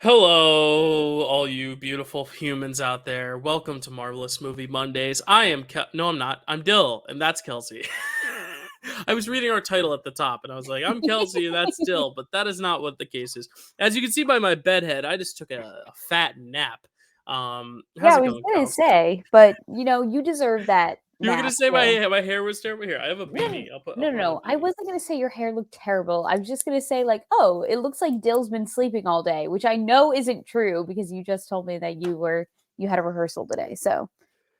Hello, all you beautiful humans out there. Welcome to Marvelous Movie Mondays. I am no, I'm not. I'm Dill, and that's Kelsey. I was reading our title at the top, and I was like, "I'm Kelsey, and that's Dill," but that is not what the case is. As you can see by my bedhead, I just took a fat nap. Yeah, How's I it was going, gonna Kels? say, but you deserve that You were gonna nap, say so my hair was terrible. Here, I have a no, beanie. I'll no, no, put on a no. I beanie. wasn't gonna say your hair looked terrible. I was just gonna say, like, oh, it looks like Dill's been sleeping all day, which I know isn't true because you just told me that you had a rehearsal today. So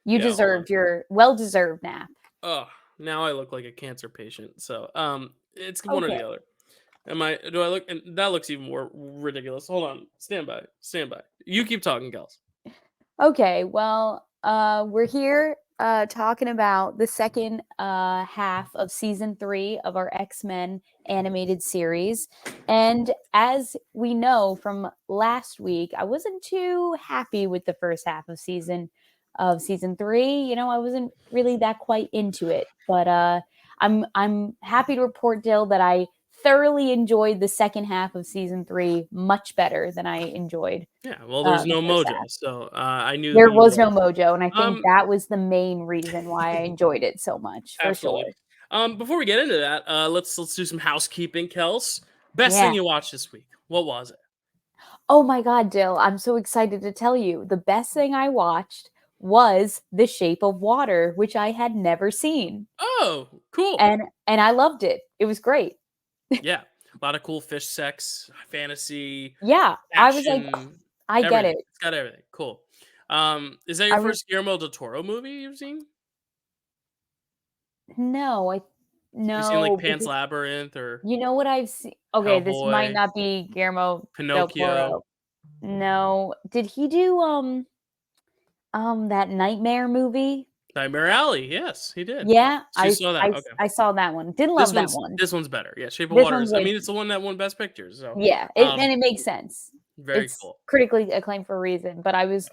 you Yeah, hold on. deserved your well-deserved nap. Oh, now I look like a cancer patient. So, it's one or Okay. the other. Am I? Do I look? And that looks even more ridiculous. Hold on. Stand by. Stand by. You keep talking, gals. Okay, well, we're here talking about the second half of season 3 of our X-Men animated series. And as we know from last week, I wasn't too happy with the first half of season 3. I wasn't really that quite into it. But I'm happy to report, Dill, that I thoroughly enjoyed the second half of season 3 much better than I enjoyed Yeah. Well, there's the no first mojo, half. so I knew There that you was would. no mojo, and I think Um. that was the main reason why I enjoyed it so much, for Absolutely. sure. Before we get into that, let's do some housekeeping, Kels. Best Yeah. thing you watched this week. What was it? Oh my god, Dill, I'm so excited to tell you. The best thing I watched was The Shape of Water, which I had never seen, Oh, cool. and I loved it. It was great. Yeah. A lot of cool fish sex, fantasy, Yeah, I was like, "Ugh, action, I get everything. it." It's got everything. Cool. Is that your I was first Guillermo del Toro movie you've seen? no, I Have you seen like no, Pan's because Labyrinth or you know what I've seen. Okay, this might Hellboy, not be Guillermo del Pinocchio, Toro. No. Did he do, that Nightmare movie? Nightmare Alley? Yes, he did. Yeah, So you saw that? Okay. I saw that one. Didn't This love that one's one. this one's better. Yeah, Shape of This Water one's is. I way mean, it's the one that won Best Picture. So, yeah, um, it makes sense. very It's cool. critically acclaimed for a reason, but I was,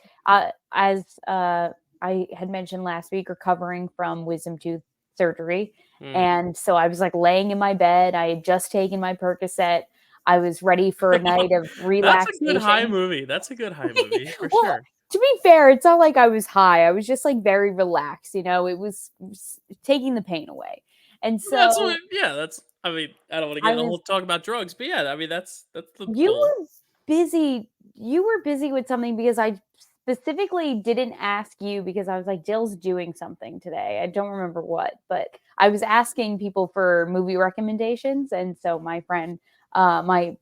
as, I had mentioned last week, recovering from wisdom tooth surgery, Mm. and so I was, like, laying in my bed, I had just taken my Percocet, I was ready for a night of That's a good high relaxation. movie. That's a good high movie for Well, sure. to be fair, it's not like I was high. I was just like very relaxed, it was taking the pain away. And That's what. so Yeah, that's. I mean, I don't want to I get a was whole talk about drugs, but yeah, I mean, that's the you goal. were busy with something because I specifically didn't ask you because I was like, Jill's doing something today. I don't remember what, but I was asking people for movie recommendations. And so my friend, my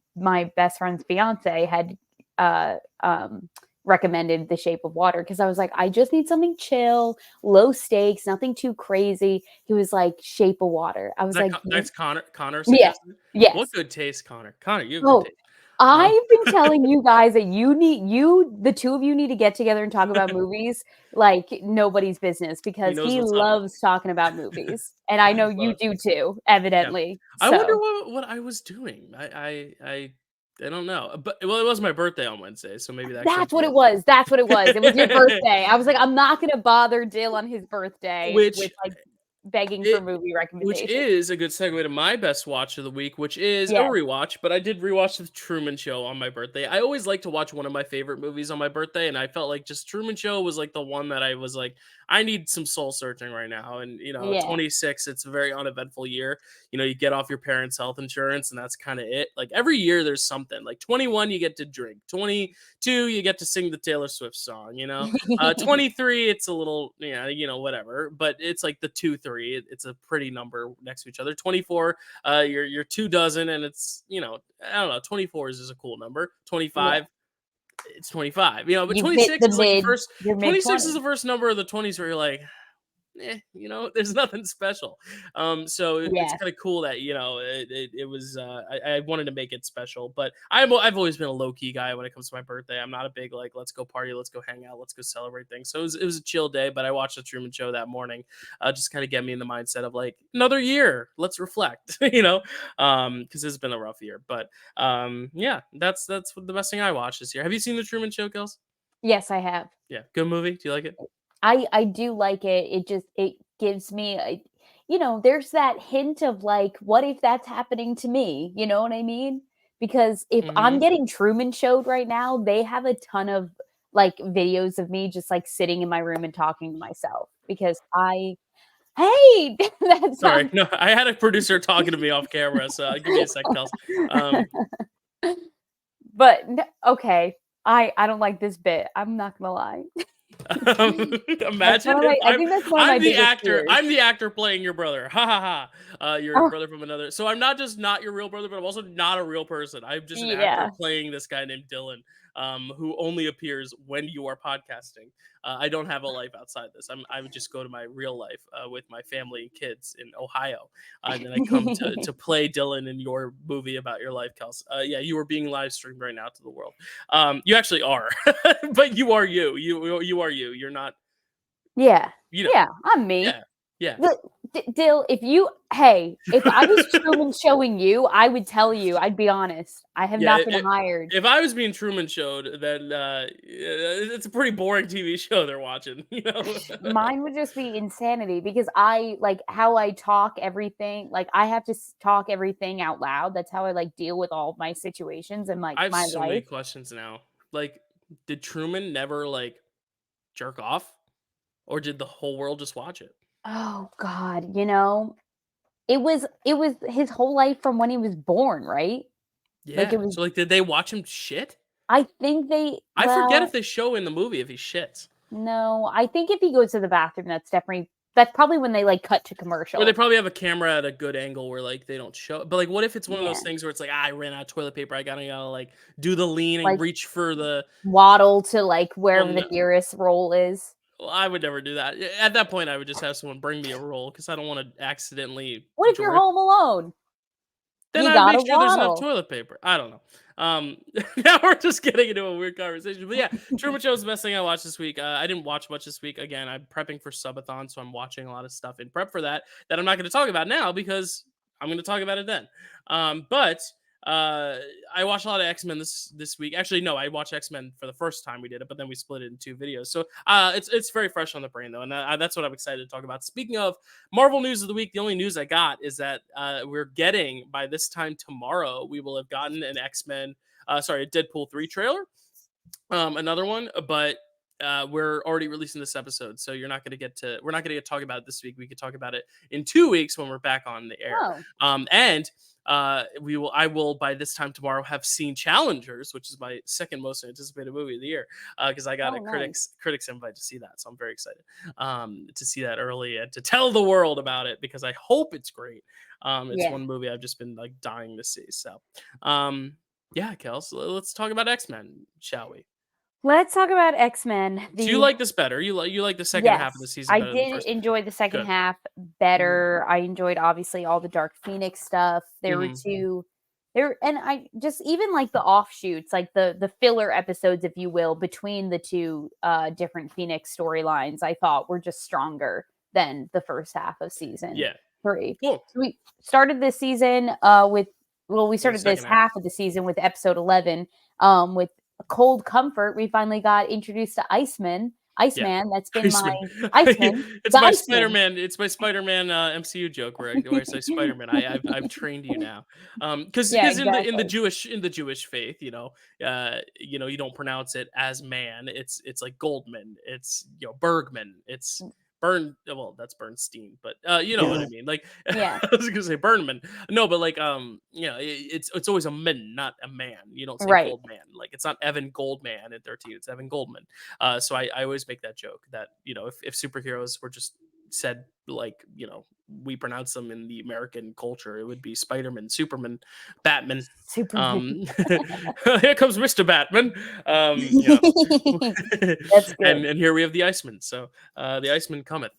best friend's fiance had uh um recommended The Shape of Water because I was like, I just need something chill, low stakes, nothing too crazy. He was like, Shape of Water. I was That like, that's Connor. Connor yeah, suggested. What yes. good taste, Connor. Connor, you have good Oh, taste. Um, I've been telling you guys that the two of you need to get together and talk about movies like nobody's business he because knows he what's up. loves talking about movies. And I know you Well, do too, yeah. evidently. I wonder So what I was doing. I don't know. But well, it was my birthday on Wednesday, so maybe that could that's be what it was. That's what it was. It was your it. birthday. I was like, I'm not gonna bother Dill on his birthday Which with like begging for it movie which recommendations. is a good segue to my best watch of the week, which is a Yes. rewatch, but I did rewatch The Truman Show on my birthday. I always like to watch one of my favorite movies on my birthday, and I felt like just Truman Show was like the one that I was like, I need some soul searching right now. And Yeah. 26, it's a very uneventful year. You get off your parents' health insurance, and that's kind of it. Like every year there's something. Like 21, you get to drink. 22, you get to sing the Taylor Swift song. 23, it's a little, yeah, whatever. But it's like the 2, 3. It's a pretty number next to each other. 24, you're 2 dozen, and it's I don't know. 24 is a cool number. Yeah. 25, it's 25. But You've hit the 26 is mid-20s. the first number of the 20s where you're like, there's nothing special. So it's Yes. kind of cool that it was. I wanted to make it special, but I've always been a low key guy when it comes to my birthday. I'm not a big like let's go party, let's go hang out, let's go celebrate things. So it was a chill day, but I watched the Truman Show that morning, just kind of get me in the mindset of like another year, let's reflect, because it's been a rough year. But yeah, that's what the best thing I watched this year. Have you seen the Truman Show, Kels? Yes, I have. Yeah, good movie. Do you like it? I do like it. It gives me there's that hint of like, what if that's happening to me? You know what I mean? because if I'm Mhm. getting Truman Showed right now, they have a ton of like videos of me just like sitting in my room and talking to myself because hey, that Sorry. sounds No, I had a producer talking to me off camera, so give me a sec, Kels. Um, but okay, I don't like this bit. I'm not gonna lie. That's one imagine of if my I think that's one of my I'm the biggest actor. fears. I'm the actor playing your brother. Ha ha ha. Your Oh, brother from another. So I'm not just not your real brother, but I'm also not a real person. I'm just an actor yeah. playing this guy named Dylan, who only appears when you are podcasting. I don't have a life outside this. I would just go to my real life with my family and kids in Ohio, and then I come to play Dylan in your movie about your life, Kels. Yeah, you are being live streamed right now to the world. You actually are, but you are you. You are you. You're not. Yeah. You know. Yeah, I'm me. Yeah. Yeah. The Dill, if I was Truman showing you, I would tell you, I'd be honest. I have Yeah. not been hired. If I was being Truman Showed, then it's a pretty boring TV show they're watching. You know. Mine would just be insanity because I like how I talk everything. Like I have to talk everything out loud. That's how I like deal with all my situations and like I have my so many life. questions now. Like, did Truman never like jerk off, or did the whole world just watch it? Oh God, it was his whole life from when he was born, right? Like Yeah. it was. So like, did they watch him shit? I think they. I forget Well, if they show in the movie if he shits. no, I think if he goes to the bathroom, that's probably when they like cut to Or they commercial. probably have a camera at a good angle where like they don't show. But like, what if it's one of those Yeah, things where it's like, I ran out of toilet paper. I gotta like do the lean and like reach for the. waddle to like Well, wherever the no, nearest roll is. well, I would never do that. At that point, I would just have someone bring me a roll because I don't want to accidentally What if you're drip. home alone? Then You I make gotta sure there's enough waddle. toilet paper. I don't know. Now we're just getting into a weird conversation. But yeah, Truman Show is the best thing I watched this week. I didn't watch much this week. Again, I'm prepping for subathon, so I'm watching a lot of stuff in prep for that I'm not going to talk about now because I'm going to talk about it then. But uh, I watched a lot of X-Men this week. Actually, no, I watched X-Men for the first time we did it, but then we split it in two videos. So it's very fresh on the brain though, and that's what I'm excited to talk about. Speaking of Marvel news of the week, the only news I got is that we're getting, by this time tomorrow, we will have gotten an X-Men, sorry, a Deadpool 3 trailer, another one, but we're already releasing this episode, so we're not gonna get to talk about it this week. We could talk about it in 2 weeks when we're back on the air. Oh, And I will, by this time tomorrow, have seen Challengers, which is my second most anticipated movie of the year, because I got oh, a nice. critics invite to see that, so I'm very excited to see that early and to tell the world about it because I hope it's great. It's Yeah. one movie I've just been like dying to see. So, yeah, Kels, let's talk about X-Men, shall we? Let's talk about X-Men. So you like this better? You like the second half of the Yes, season I better than the did first? enjoy the second Good. half Mhm. better. I enjoyed obviously all the Dark Phoenix stuff. There were Mhm. two there and I just even like the offshoots, like the filler episodes, if you will, between the two different Phoenix storylines, I thought were just stronger than the first half of season Yeah. 3. Cool. So we started this season with we With the started this second half. half of the season with episode 11 with Cold Comfort. We finally got introduced to Yeah. Iceman, that's been my Iceman. Iceman, It's the my Iceman. Spider-Man. It's my Spider-Man MCU joke where I say Spider-Man. I've trained you now. Yeah, Because exactly. in the Jewish faith, you don't pronounce it as man. It's like Goldman. It's Bergman. It's Bern. Well, that's Bernstein, but you know what I mean. Like Yeah, I was gonna say Burnman. No, but like it's always a man, not a man. You don't say right. Goldman. Like it's not Evan Goldman in 13. It's Evan Goldman. So I always make that joke that if superheroes were just said like we pronounce them in the American culture, it would be Spider-Man, Superman, Batman. Superman. Here comes Mr. Batman. Yeah, That's good. and here we have the Iceman. So the Iceman cometh.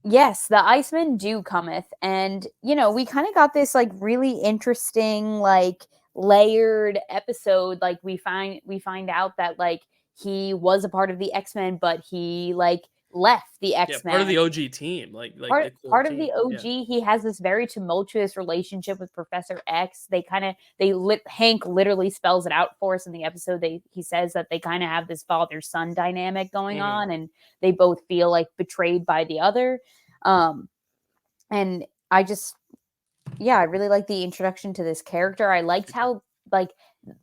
Yes, the Icemen do cometh, and we kind of got this like really interesting, like layered episode. Like we find out that like he was a part of the X-Men, but he like left the Yeah, part of X-Men. the OG team, like part the core part of the team. Yeah. OG, he has this very tumultuous relationship with Professor X. Hank literally spells it out for us in the episode. He says that they kind of have this father-son dynamic going Hmm. on, and they both feel like betrayed by the other. Um, and I just, yeah, I really like the introduction to this character. I liked how like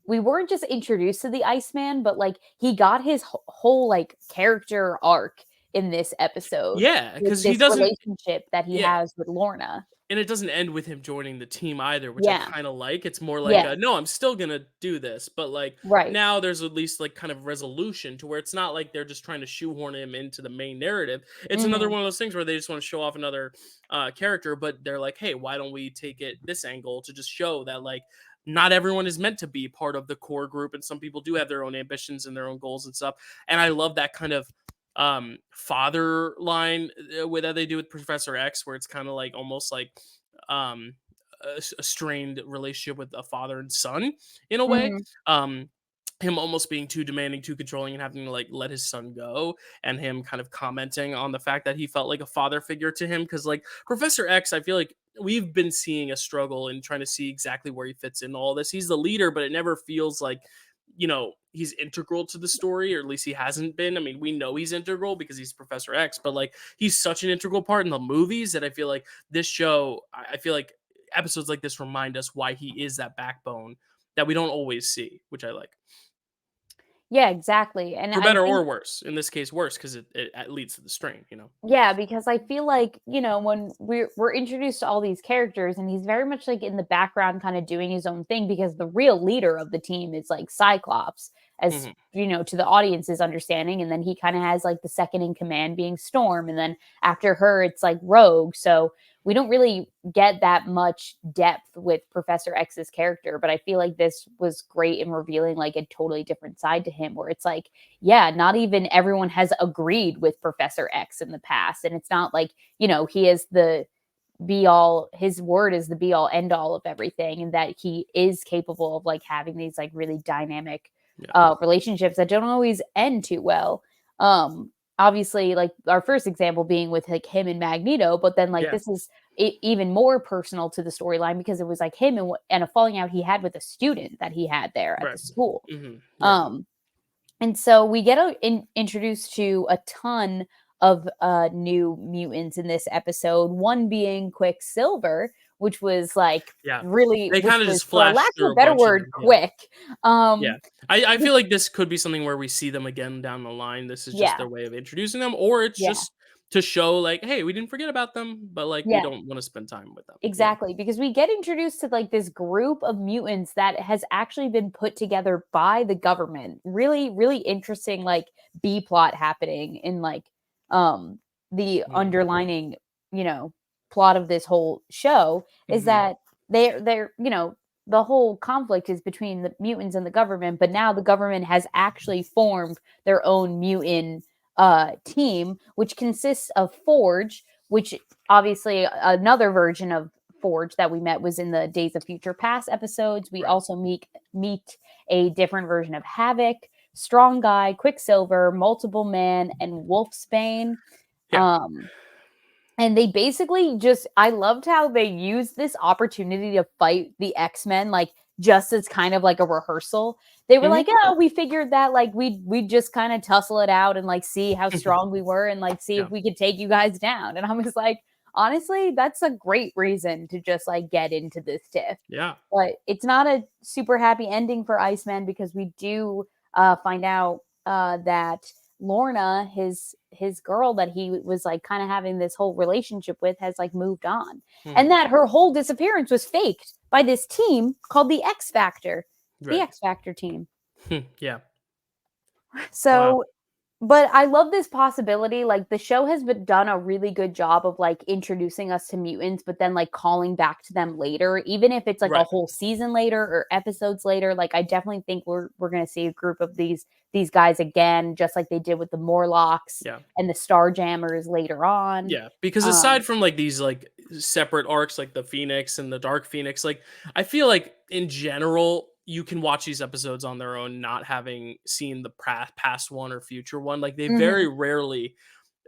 we weren't just introduced to the Iceman, but like he got his whole like character arc in this episode Yeah, with because he this doesn't. relationship that he Yeah, has with Lorna. and it doesn't end with him joining the team either, which I Yeah. kind of like. It's more like, Yeah. no, I'm still gonna do this, but like Right. now there's at least like kind of resolution to where it's not like they're just trying to shoehorn him into the main narrative. It's another Mhm. one of those things where they just want to show off another character, but they're like, hey, why don't we take it this angle to just show that like not everyone is meant to be part of the core group, and some people do have their own ambitions and their own goals and stuff. And I love that kind of father line with that they do with Professor X, where it's kind of like almost like um a strained relationship with a father and son in a way. Mhm. um him almost being too demanding, too controlling, and having to like let his son go, and him kind of commenting on the fact that he felt like a father figure to him, because like Professor X, I feel like we've been seeing a struggle in trying to see exactly where he fits in all this. He's the leader, but it never feels like, he's integral to the story, or at least he hasn't been. I mean, we know he's integral because he's Professor X, but like he's such an integral part in the movies that I feel like this show, I feel like episodes like this remind us why he is that backbone that we don't always see, which I like. Yeah, exactly. And For I better think or worse. In this case, worse, because it leads to the strain. yeah, because I feel like, when we're introduced to all these characters and he's very much like in the background kind of doing his own thing because the real leader of the team is like Cyclops, as Mhm. to the audience's understanding, and then he kind of has like the second in command being Storm, and then after her it's like Rogue. So we don't really get that much depth with Professor X's character, but I feel like this was great in revealing like a totally different side to him, where it's like, yeah, not even everyone has agreed with Professor X in the past. And it's not like, he is the be all, his word is the be all end all of everything. And that he is capable of like having these like really dynamic Yeah. relationships that don't always end too well. Obviously, like our first example being with like him and Magneto, but then like Yeah. this is even more personal to the storyline because it was like him and a falling out he had with a student that he had there at the Right. school. Yeah. Um, and so we get introduced to a ton of new mutants in this episode, one being Quicksilver, which was like Yeah. really, They which kind of was, just for flashed lack of through a a better bunch of word, them. Yeah. quick. Yeah. Um, I feel like this could be something where we see them again down the line. This is just yeah, their way of introducing them, or it's yeah, just to show like, hey, we didn't forget about them, but like we yeah. don't want to spend time with them. Exactly, because we get introduced to like this group of mutants that has actually been put together by the government. Really, really interesting like B plot happening in like um the Mhm. underlining, plot of this whole show is Mhm. that they're the whole conflict is between the mutants and the government, but now the government has actually formed their own mutant team, which consists of Forge, which obviously another version of Forge that we met was in the Days of Future Past episodes. We Right. also meet a different version of Havoc, Strong Guy, Quicksilver, Multiple Man, and Wolfsbane. Yeah. Um, and they basically just, I loved how they used this opportunity to fight the X-Men, like just as kind of like a rehearsal. They were Mhm. like, oh, we figured that like we'd just kind of tussle it out and like see how strong we were and like see Yeah. if we could take you guys down. And I was like, honestly, that's a great reason to just like get into this tiff. Yeah. But it's not a super happy ending for Iceman because we do find out that Lorna, his girl that he was like kind of having this whole relationship with, has like moved on, and Mhm. that her whole disappearance was faked by this team called the X Factor, the Right. X Factor team. Yeah. Wow. So but I love this possibility. Like the show has done a really good job of like introducing us to mutants, but then like calling back to them later, even if it's like a Right. whole season later or episodes later. Like I definitely think we're gonna see a group of these guys again, just like they did with the Morlocks Yeah. and the Starjammers later on. Yeah, because aside Um, from like these like separate arcs like the Phoenix and the Dark Phoenix, like I feel like in general you can watch these episodes on their own not having seen the past one or future one. Like they very mhm, rarely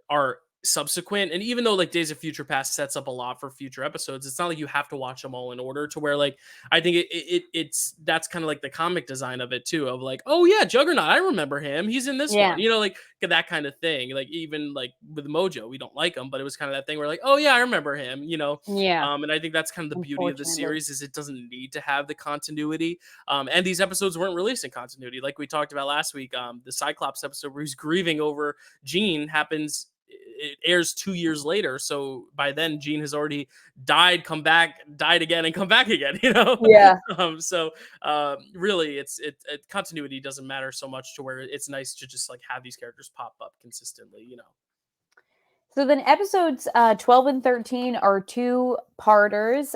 are subsequent. And even though like Days of Future Past sets up a lot for future episodes, it's not like you have to watch them all in order, to where like I think it's that's kind of like the comic design of it too, of like, oh yeah, Juggernaut, I remember him, he's in this one, Yeah. you know, like that kind of thing. Like even like with Mojo, we don't like him, but it was kind of that thing where like, oh yeah, I remember him, you know. Yeah. And I think that's kind of the beauty of the Unfortunately. series, is it doesn't need to have the continuity. And these episodes weren't released in continuity, like we talked about last week. The Cyclops episode where he's grieving over Jean happens, it airs 2 years later. So by then, Jean has already died, come back, died again, and come back again. You know, Yeah. really, continuity doesn't matter so much, to where it's nice to just like have these characters pop up consistently. You know. So then episodes 12 and 13 are two-parters.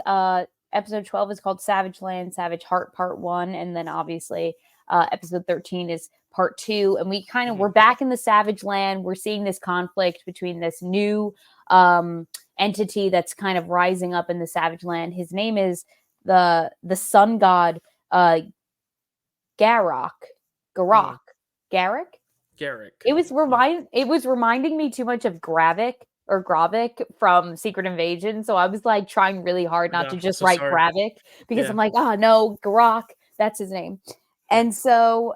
Episode 12 is called Savage Land, Savage Heart Part 1. And then obviously episode 13 is Part 2. And we kind of, we're back in the Savage Land. We're seeing this conflict between this new entity that's kind of rising up in the Savage Land. His name is the sun god Garok. Garrick? Garrick. It was reminding me too much of Gravik from Secret Invasion. So I was like trying really hard not to just so write sorry. Gravik, because Yeah. I'm like, oh no, Garok, that's his name. And so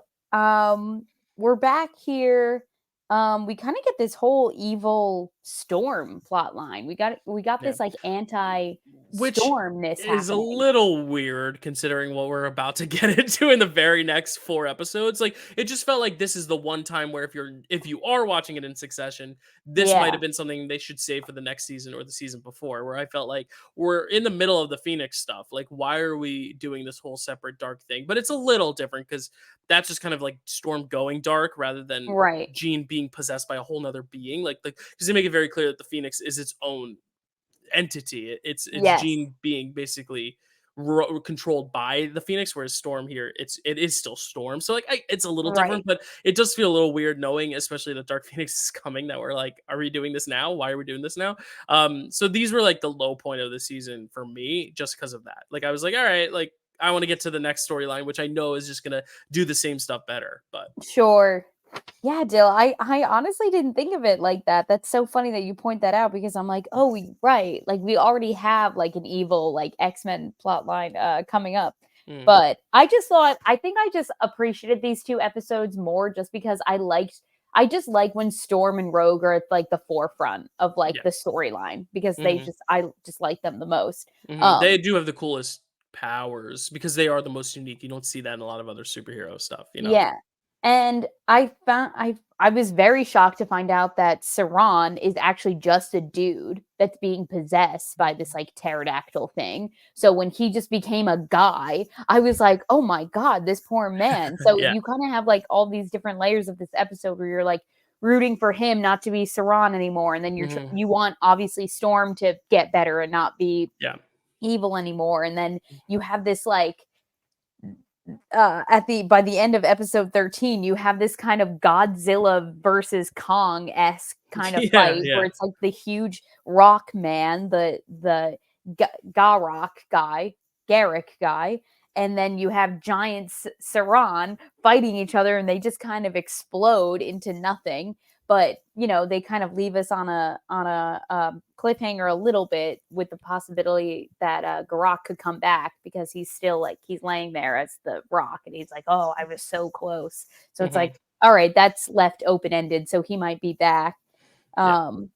we're back here. We kind of get this whole evil Storm plot line. We got this like Which anti-stormness is a happening. little weird considering what we're about to get into in the very next 4 episodes. Like it just felt like this is the one time where if you are watching it in succession, this might Yeah. have been something they should save for the next season or the season before, where I felt like we're in the middle of the Phoenix stuff. Like, why are we doing this whole separate dark thing? But it's a little different because that's just kind of like Storm going dark rather than Right. Jean being possessed by a whole nother being. Like because they make it very clear that the Phoenix is its own entity. It's Yes. Jean being basically controlled by the Phoenix, whereas Storm here, it is still Storm. So like it's a little Right. different, but it does feel a little weird knowing, especially that Dark Phoenix is coming. That we're like, are we doing this now? Why are we doing this now? So these were like the low point of the season for me, just because of that. Like I was like, all right, like I want to get to the next storyline, which I know is just gonna do the same stuff better. But Sure. Yeah, Dill, I honestly didn't think of it like that. That's so funny that you point that out, because I'm like, oh, right. Like we already have like an evil like X-Men plotline coming up. mm, But I think I just appreciated these two episodes more just because I just like when Storm and Rogue are at like the forefront of like yeah, the storyline, because mhm, I just like them the most. they do have the coolest powers because they are the most unique. You don't see that in a lot of other superhero stuff, you know. Yeah. And I was very shocked to find out that Saran is actually just a dude that's being possessed by this like pterodactyl thing. So when he just became a guy, I was like, "Oh my god, this poor man." So Yeah. you kind of have like all these different layers of this episode where you're like rooting for him not to be Saran anymore, and then Mhm. you want obviously Storm to get better and not be Yeah. evil anymore. And then you have this like by the end of episode 13, you have this kind of Godzilla versus Kong-esque kind of Yeah, fight where yeah. it's like the huge rock man, Garok guy, Garrick guy, and then you have giant Saran fighting each other, and they just kind of explode into nothing. But you know, they kind of leave us on a cliffhanger a little bit, with the possibility that Garok could come back, because he's still like he's laying there as the rock, and he's like, "Oh, I was so close." So it's Mhm. like, all right, that's left open ended, so he might be back. Yeah. Um,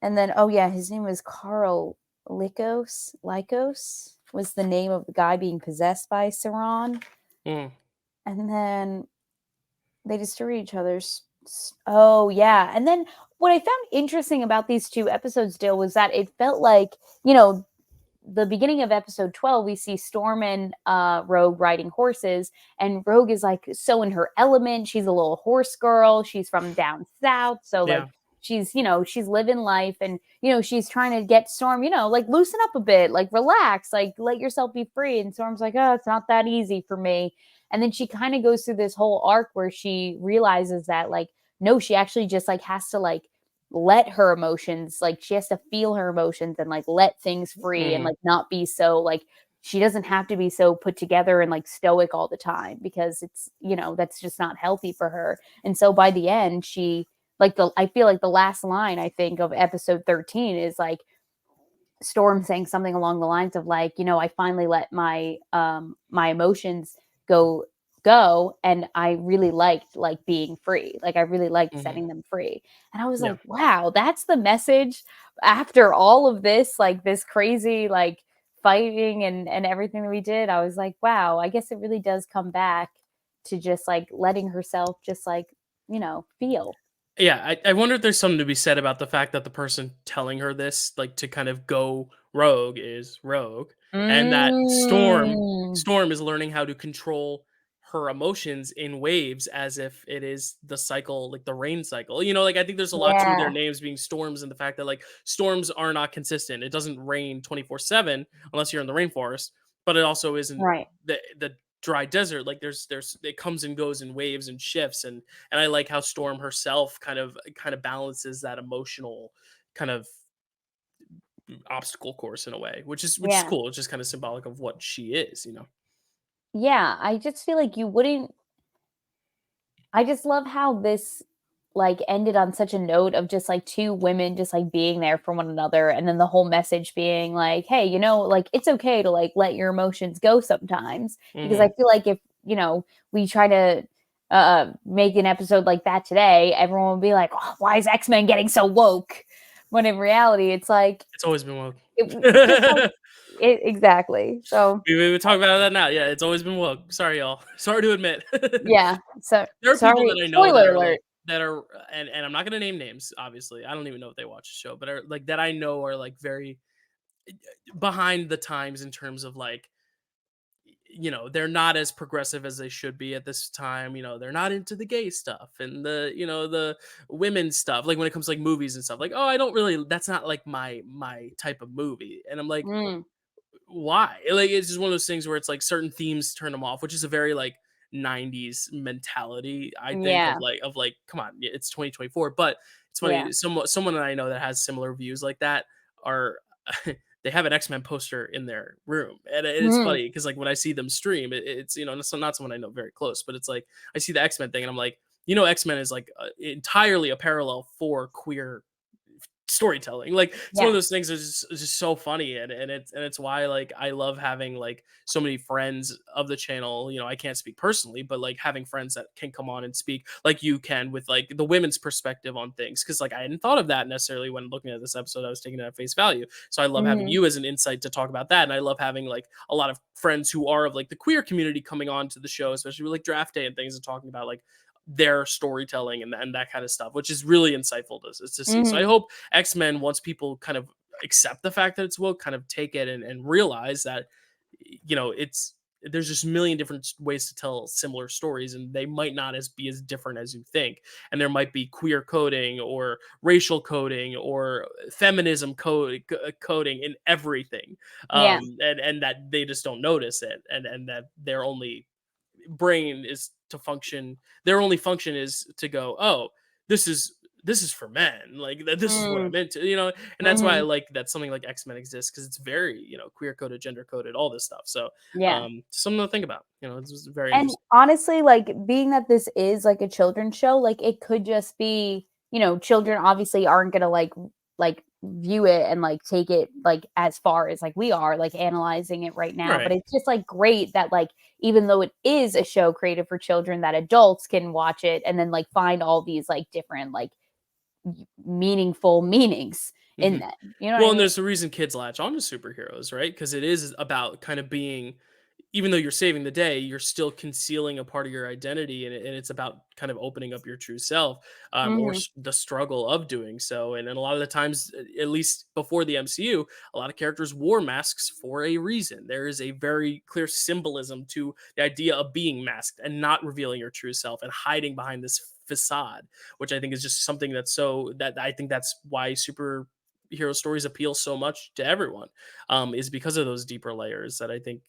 and then, oh yeah, his name was Carl Lycos was the name of the guy being possessed by Saran. Mm. And then they destroy each other's. Oh yeah, and then what I found interesting about these two episodes, Dill, was that it felt like, you know, the beginning of episode 12, we see Storm and Rogue riding horses, and Rogue is like so in her element. She's a little horse girl. She's from down south, so like Yeah. she's, you know, she's living life, and you know, she's trying to get Storm, you know, like loosen up a bit, like relax, like let yourself be free. And Storm's like, oh, it's not that easy for me. And then she kind of goes through this whole arc where she realizes that like no, she actually just like has to like let her emotions, like she has to feel her emotions and like let things free, and Mhm. like not be so like she doesn't have to be so put together and like stoic all the time, because it's, you know, that's just not healthy for her. And so by the end, she like I feel like the last line I think of episode 13 is like Storm saying something along the lines of like, I finally let my emotions go and I really liked like being free. Like I really liked Mhm. setting them free. And I was Yeah. like, wow, that's the message after all of this, like this crazy like fighting and everything that we did. I was like, wow, I guess it really does come back to just like letting herself just like, feel. Yeah, I wonder if there's something to be said about the fact that the person telling her this, like, to kind of go rogue is Rogue, and that Mm. Storm is learning how to control her emotions in waves as if it is the cycle, like the rain cycle. Like, I think there's a lot to their Yeah. names being storms and the fact that, like, storms are not consistent. It doesn't rain 24/7 unless you're in the rainforest, but it also isn't Right. the dry desert. Like, there's it comes and goes in waves and shifts, and I like how Storm herself kind of balances that emotional kind of obstacle course in a way, which is Yeah. cool. It's just kind of symbolic of what she is. Yeah, I just feel like you wouldn't I just love how this like ended on such a note of just like two women just like being there for one another and then the whole message being like, hey, like it's okay to like let your emotions go sometimes because I Hmm. feel like if, we try to make an episode like that today, everyone would be like, oh, why is X-Men getting so woke? When in reality, it's like It's always been woke. just like exactly. So, We talk about that now. Yeah, it's always been woke. Sorry, y'all. Sorry to admit. yeah. So, There are people sorry. that I know that Spoiler are alert. like that are and I'm not gonna name names, obviously. I don't even know if they watch the show, but are like that I know are like very behind the times in terms of like they're not as progressive as they should be at this time. They're not into the gay stuff and the women's stuff, like when it comes to like movies and stuff, like, oh, I don't really, that's not like my type of movie. And I'm like, Mm, why? Like, it's just one of those things where it's like certain themes turn them off, which is a very like 90s mentality, I think, of yeah. like come on, it's 2024. But it's Yeah. funny, someone that I know that has similar views like that are they have an X-Men poster in their room. And it's Mhm. funny because like when I see them stream, it's not someone I know very close, but it's like I see the X-Men thing and I'm like, X-Men is like entirely a parallel for queer storytelling. Like, it's one of Yeah. those things that's just so funny, and it's why like I love having like so many friends of the channel. I can't speak personally, but like having friends that can come on and speak like you can with like the women's perspective on things, because like I hadn't thought of that necessarily when looking at this episode. I was taking it at face value, so I love having Mhm. you as an insight to talk about that, and I love having like a lot of friends who are of like the queer community coming on to the show, especially with like draft day and things, and talking about like their storytelling and that kind of stuff, which is really insightful to see. So I Mhm. hope X-Men, once people kind of accept the fact that it's woke, kind of take it and realize that it's there's just a million different ways to tell similar stories, and they might not be as different as you think. And there might be queer coding or racial coding or feminism coding in everything, Yeah. and that they just don't notice it, and that their only brain is to function, their only function is to go, oh, this is for men, like this is what Mm. I'm into, and that's why I Mhm. like that something like X-Men exists, because it's very queer coded, gender coded, all this stuff. So Yeah. something to think about. It's just very And interesting. honestly, like, being that this is, like, a children's show, like, it could just be, children obviously aren't gonna, like, view it and, like, take it, like, as far as, like, we are, like, analyzing it right now, but Right. it's just, like, great that, like, even though it is a show created for children, that adults can watch it and then, like, find all these, like, different, like, meaningful meanings in Hmm. that. You know what Well, I and mean? there's a reason kids latch on to superheroes, right? Because it is about kind of being, even though you're saving the day, you're still concealing a part of your identity, and it's about kind of opening up your true self, or Mhm. the struggle of doing so. And a lot of the times, at least before the MCU, a lot of characters wore masks for a reason. There is a very clear symbolism to the idea of being masked and not revealing your true self and hiding behind this facade, which I think is just something that I think that's why superhero stories appeal so much to everyone, is because of those deeper layers. That I think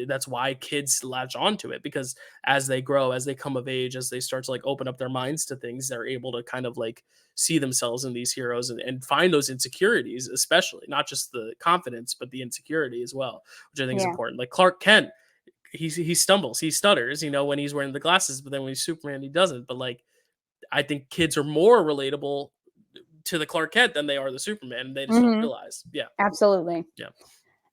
that's why kids latch onto it, because as they grow, as they come of age, as they start to like open up their minds to things, they're able to kind of like see themselves in these heroes, and find those insecurities, especially not just the confidence, but the insecurity as well, which I think is Yeah. important. Like Clark Kent, he stumbles, he stutters, when he's wearing the glasses, but then when he's Superman, he doesn't. But like I think kids are more relatable to the Clark Kent than they are the Superman. They just don't Mhm. realize. Yeah. Absolutely. Yeah.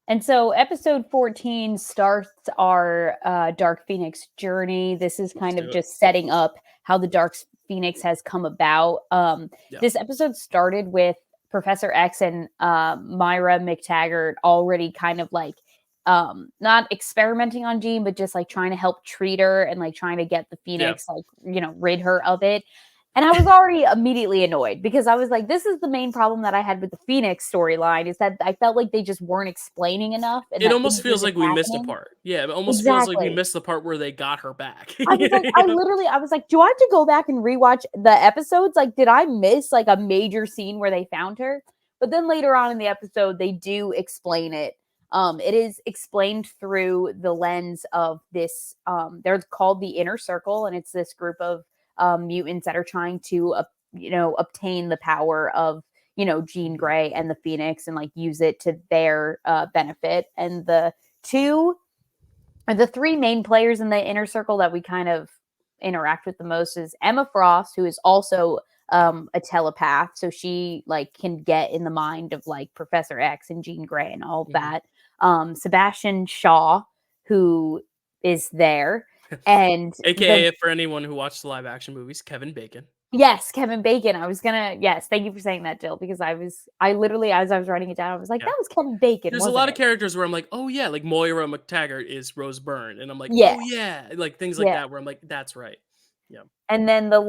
And so episode 14 starts our Dark Phoenix journey. This is Let's kind of do it. just setting up how the Dark Phoenix has come about. Yeah. This episode started with Professor X and Myra McTaggart already kind of like not experimenting on Jean, but just like trying to help treat her and like trying to get the Yeah. Phoenix, like, rid her of it. And I was already immediately annoyed because I was like, this is the main problem that I had with the Phoenix storyline, is that I felt like they just weren't explaining enough and It that almost things were feels just like we missed a happening. part. Yeah, it almost feels like we Exactly. missed the part where they got her back. I was like, You know? I was like, do I have to go back and rewatch the episodes? Like, did I miss like a major scene where they found her? But then later on in the episode, they do explain it. It is explained through the lens of this. They're called the Inner Circle, and it's this group of mutants that are trying to, obtain the power of Jean Grey and the Phoenix, and like use it to their benefit. And the three main players in the Inner Circle that we kind of interact with the most is Emma Frost, who is also a telepath, so she like can get in the mind of like Professor X and Jean Grey and all of Mhm. that. Sebastian Shaw, who is there, and AKA, for anyone who watched the live action movies, Kevin Bacon. yes, Kevin Bacon. Yes, thank you for saying that, Jill, because I literally, as I was writing it down, I was like, Yeah. that was Kevin Bacon, There's a wasn't lot of it? characters where I'm like, oh yeah, like Moira McTaggart is Rose Byrne, and I'm like, Yeah, oh yeah, like things like yeah. that where I'm like, that's right. Yeah. And then the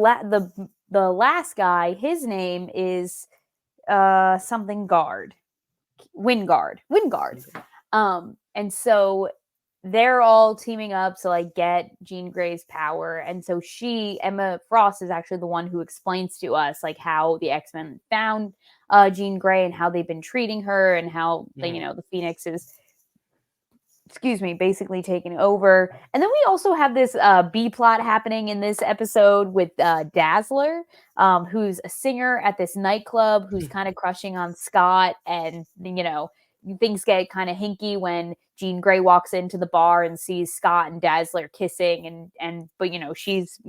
last guy, his name is something guard. Wingard. And so they're all teaming up to like get Jean Grey's power. And so Emma Frost, is actually the one who explains to us like how the X-Men found Jean Grey and how they've been treating her, and how Mhm. the Phoenix is, basically taken over. And then we also have this B plot happening in this episode with Dazzler, who's a singer at this nightclub, who's kind of crushing on Scott. And, things get kind of hinky when Jean Grey walks into the bar and sees Scott and Dazzler kissing. But, she's,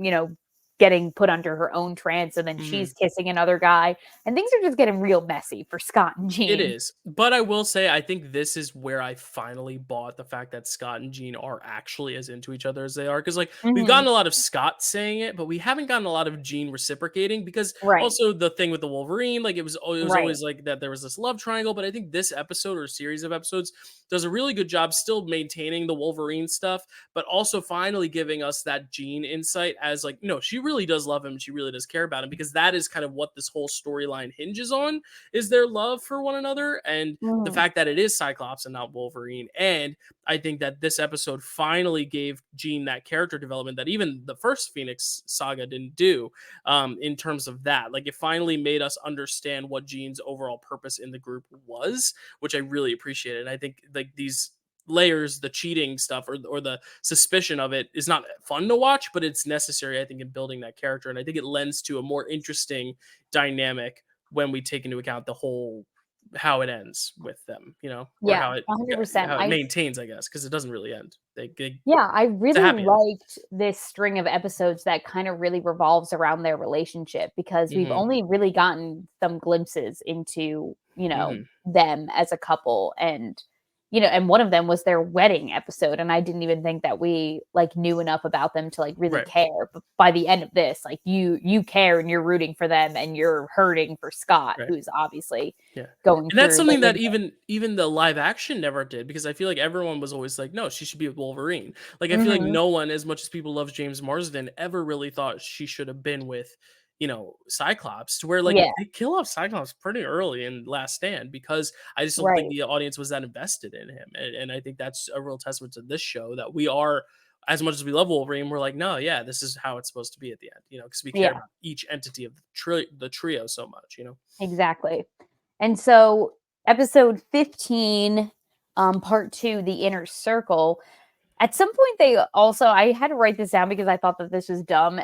getting put under her own trance, and then Mhm. she's kissing another guy. And things are just getting real messy for Scott and It Jean. is. But I will say, I think this is where I finally bought the fact that Scott and Jean are actually as into each other as they are. Because, like, we've Hmm. gotten a lot of Scott saying it, but we haven't gotten a lot of Jean reciprocating. Because Right. also the thing with the Wolverine, like, it was Right. always like that there was this love triangle. But I think this episode or series of episodes does a really good job still maintaining the Wolverine stuff, but also finally giving us that Jean insight as, like, no, she really does love him. She really does care about him, because that is kind of what this whole storyline hinges on, is their love for one another, and the Mhm. fact that it is Cyclops and not Wolverine. And I think that this episode finally gave Jean that character development that even the first Phoenix Saga didn't do, in terms of that. Like, it finally made us understand what Jean's overall purpose in the group was, which I really appreciated. And I think like these layers, the cheating stuff, or the suspicion of it, is not fun to watch, but it's necessary, I think, in building that character. And I think it lends to a more interesting dynamic when we take into account the whole how it ends with them, or Yeah, 100%. how it maintains, I guess, because it doesn't really end. Yeah, I It's a really happy end. liked this string of episodes that kind of really revolves around their relationship, because we've Hmm. only really gotten some glimpses into, Hmm. them as a couple. And and one of them was their wedding episode, and I didn't even think that we like knew enough about them to like really Right. care. But by the end of this, like you care, and you're rooting for them, and you're hurting for Scott, Right. who's obviously Yeah. going And that's through the something that rigor. even the live action never did, because I feel like everyone was always like, "No, she should be with Wolverine." Like, I feel like Mhm. no one, as much as people love James Marsden, ever really thought she should have been with, Cyclops, to where, like, Yeah, they kill off Cyclops pretty early in Last Stand, because I just don't think right. the audience was that invested in him. And I think that's a real testament to this show, that we are, as much as we love Wolverine, we're like, "No, yeah, this is how it's supposed to be at the end," because we care Yeah. about each entity of the trio so much. Exactly. And so episode 15, part 2, the Inner Circle. At some point they also, I had to write this down because I thought that this was dumb.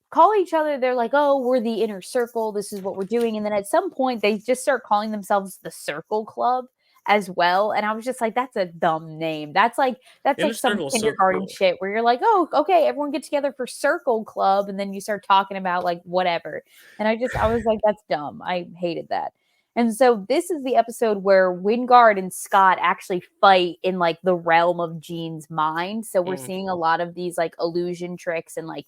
Call each other, they're like, "Oh, we're the Inner Circle. This is what we're doing." And then at some point they just start calling themselves the Circle Club. as well. And I was just like, that's a dumb name. That's like Inner some Circle is so kindergarten cool. shit where you're like, oh, okay, everyone get together for Circle Club, and then you start talking about like whatever. And I was like, that's dumb. I hated that. And so this is the episode where Wingard and Scott actually fight in like the realm of Jean's mind. So we're seeing a lot of these like illusion tricks and like,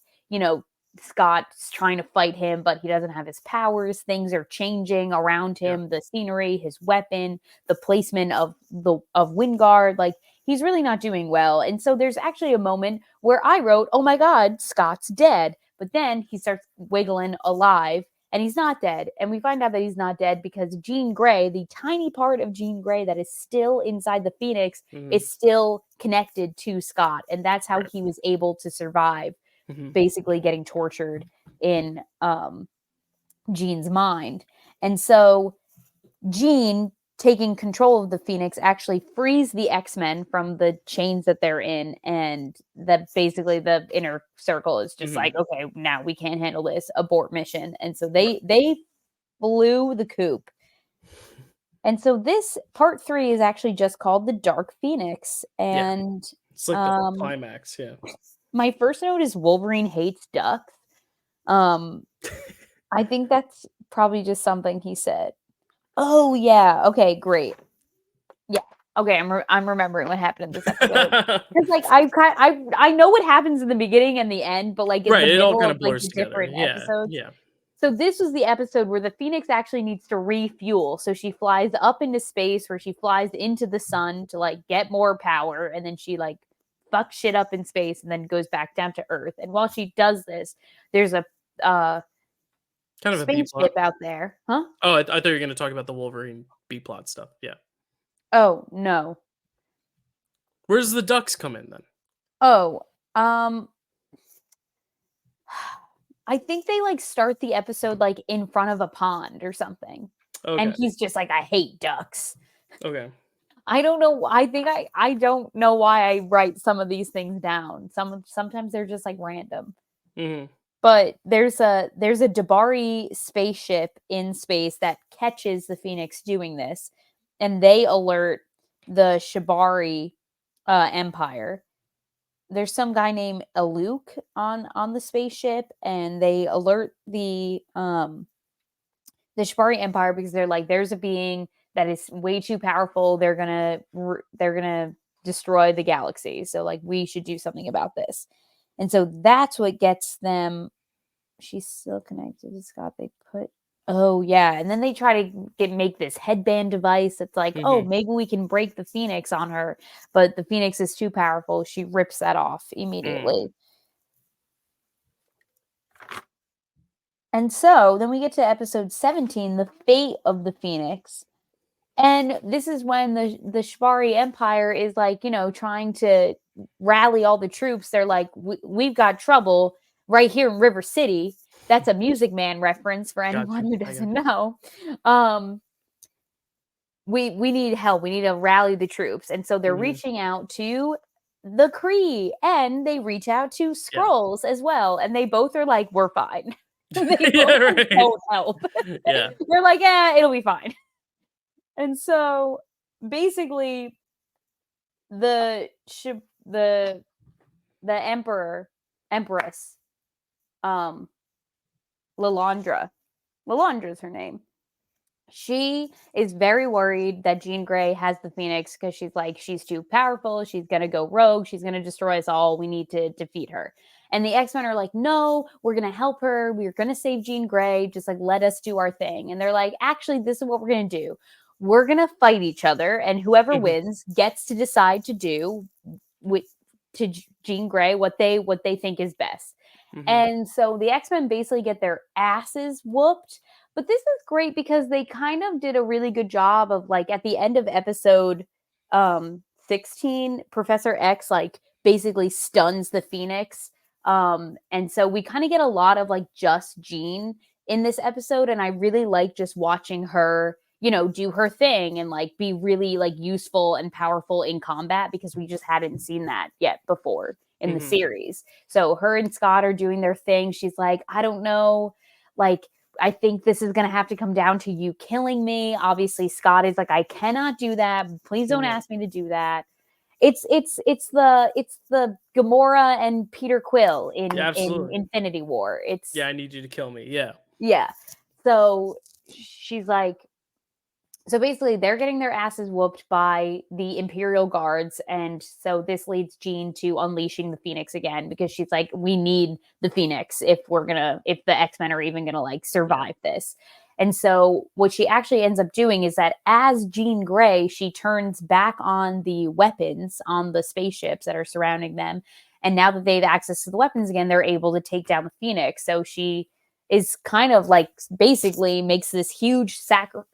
Scott's trying to fight him, but he doesn't have his powers. Things are changing around him, the scenery, his weapon, the placement of Wingard. Like he's really not doing well. And so there's actually a moment where I wrote, oh my God, Scott's dead. But then he starts wiggling alive. And he's not dead. And we find out that he's not dead because Jean Grey, the tiny part of Jean Grey that is still inside the Phoenix, is still connected to Scott. And that's how he was able to survive, basically getting tortured in Jean's mind. And so Jean, taking control of the Phoenix, actually frees the X-Men from the chains that they're in, and that basically the inner circle is just like, okay, now we can't handle this, abort mission. And so they blew the coop. And so this part 3 is actually just called the Dark Phoenix. And it's like the climax. My first note is Wolverine hates ducks. I think that's probably just something he said. Oh yeah. Okay, great. Yeah. Okay, I'm remembering what happened in this episode. Because like I know what happens in the beginning and the end, but like in the it all middle kind of of like blurs the together. different episodes. So this was the episode where the Phoenix actually needs to refuel. So she flies up into space, where she flies into the sun to like get more power, and then she like fucks shit up in space and then goes back down to Earth. And while she does this, there's a kind of spaceship out there. Huh? Oh, I thought you were going to talk about the Wolverine B-plot stuff. Yeah. Oh, no. Where does the ducks come in then? Oh, I think they like start the episode like in front of a pond or something. Okay. And he's just like, I hate ducks. Okay. I don't know. I think I don't know why I write some of these things down. Sometimes they're just like random. But there's a Dabari spaceship in space that catches the Phoenix doing this, and they alert the Shibari Empire. There's some guy named Aluk on the spaceship, and they alert the Shibari Empire because they're like, there's a being that is way too powerful. They're gonna destroy the galaxy. So like, we should do something about this. And so that's what gets them. She's still connected to Scott. They put, oh yeah, and then they try to make this headband device. It's like, oh, maybe we can break the Phoenix on her, but the Phoenix is too powerful. She rips that off immediately. And so then we get to episode 17, the fate of the Phoenix. And this is when the Shibari Empire is like, trying to rally all the troops. They're like, we've got trouble right here in River City. That's a Music Man reference for anyone who doesn't know. We need help. We need to rally the troops. And so they're reaching out to the Kree, and they reach out to Skrulls as well. And they both are like, we're fine. They both don't help. They're like, yeah, it'll be fine. And so basically the Empress, Lalandra's her name. She is very worried that Jean Grey has the Phoenix because she's like, she's too powerful. She's going to go rogue. She's going to destroy us all. We need to defeat her. And the X-Men are like, no, we're going to help her. We're going to save Jean Grey. Just like, let us do our thing. And they're like, actually, this is what we're going to do. We're going to fight each other. And whoever wins gets to decide to do to Jean Grey what they think is best. And so the X-Men basically get their asses whooped. But this is great because they kind of did a really good job of like at the end of episode 16, Professor X like basically stuns the Phoenix. And so we kind of get a lot of like just Jean in this episode. And I really like just watching her, do her thing and like be really like useful and powerful in combat because we just hadn't seen that yet before in the series. So her and Scott are doing their thing. She's like, I don't know, like, I think this is going to have to come down to you killing me. Obviously, Scott is like, I cannot do that. Please don't ask me to do that. It's the Gamora and Peter Quill Yeah, in absolutely. Infinity War. It's Yeah, I need you to kill me. Yeah. yeah. So she's like, so basically they're getting their asses whooped by the Imperial guards, and so this leads Jean to unleashing the Phoenix again, because she's like, we need the Phoenix if the X-Men are even gonna like survive this. And so what she actually ends up doing is that as Jean Grey, she turns back on the weapons on the spaceships that are surrounding them, and now that they have access to the weapons again, they're able to take down the Phoenix. So she is kind of like basically makes this huge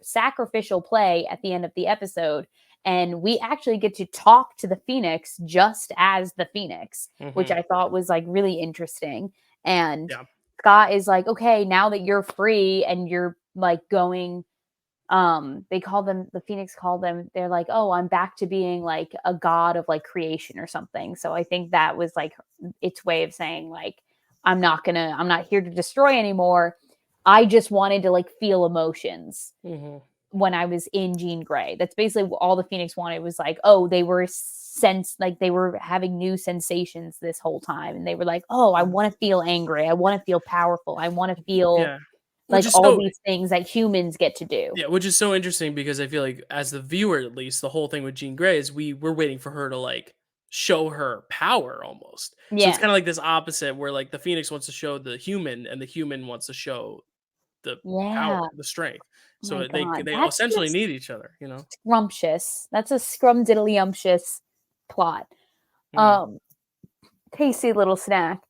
sacrificial play at the end of the episode. And we actually get to talk to the Phoenix just as the Phoenix, which I thought was like really interesting. And Yeah. Scott is like, okay, now that you're free and you're like going, the Phoenix called them, they're like, oh, I'm back to being like a god of like creation or something. So I think that was like its way of saying like, I'm not here to destroy anymore. I just wanted to like feel emotions when I was in Jean Grey. That's basically all the Phoenix wanted, was like, oh, they were they were having new sensations this whole time. And they were like, oh, I want to feel angry. I want to feel powerful. I want to feel Which like is all so these things that humans get to do. Yeah, which is so interesting because I feel like as the viewer, at least, the whole thing with Jean Grey is we're waiting for her to like show her power almost. So it's Yeah. kind of like this opposite where like the Phoenix wants to show the human and the human wants to show the power, Yeah. the strength. Oh my So God. they That's essentially just need each other, you know? scrumptious. That's a scrumdiddlyumptious plot. Mhm. Um, Tasty little snack.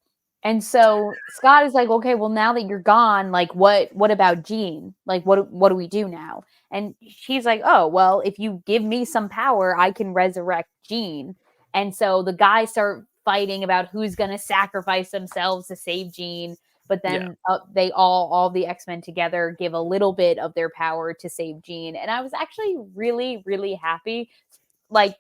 And so Scott is like, okay, well, now that you're gone, like what about Jean? Like what do we do now? And she's like, oh, well, if you give me some power, I can resurrect Jean. And so the guys start fighting about who's gonna sacrifice themselves to save Jean. But Yeah. then they all the X-Men together give a little bit of their power to save Jean. And I was actually really, really happy. Like